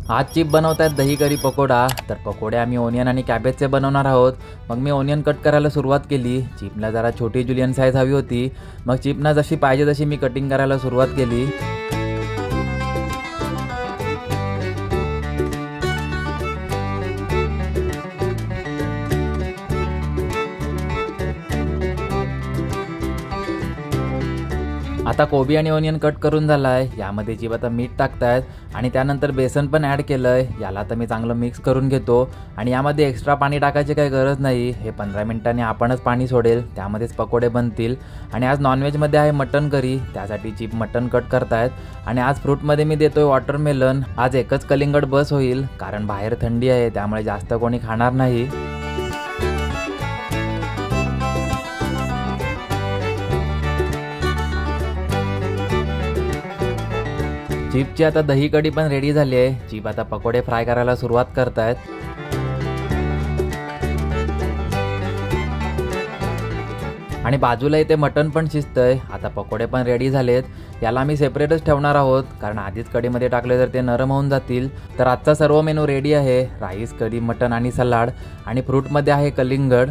आज चिप बनवतायत दही करी पकोडा। तर पकोडे आम्ही ओनियन आणि कॅबेजचे बनवणार आहोत। मग मी ओनियन कट करायला सुरुवात केली। चिपला जरा छोटी जुलियन साईज हवी होती। मग चिपना जशी पाहिजे तशी मी कटिंग करायला सुरुवात केली। आता कोबी आणि ओनियन कट करून झालाय। यामध्ये चिप आता मीठ टाकतायत आणि त्यानंतर बेसन पण ॲड केलंय। याला आता मी चांगलं मिक्स करून घेतो आणि यामध्ये एक्स्ट्रा पाणी टाकायची काही गरज नाही। हे 15 मिनिटांनी आपणच पाणी सोडेल, त्यामध्येच पकोडे बनतील। आणि आज नॉनव्हेजमध्ये आहे मटन करी, त्यासाठी चिप मटन कट करतायत। आणि आज फ्रूटमध्ये मी देतोय वॉटरमेलन। आज एकच कलिंगड बस होईल, कारण बाहेर थंडी आहे, त्यामुळे जास्त कोणी खाणार नाही। चिपची आता दही कढी पण रेडी झाली आहे। चिप आता पकोडे फ्राय करायला सुरुवात करतायत। आणि बाजूला इथे मटन पण शिजतंय। आता पकोडे पण रेडी झालेत। याला आम्ही सेपरेटच ठेवणार आहोत, कारण आधीच कढीमध्ये टाकले तर ते नरम होऊन जातील। तर आजचा सर्व मेनू रेडी आहे। राईस, कढी, मटन आणि सलाड, आणि फ्रूटमध्ये आहे कलिंगड।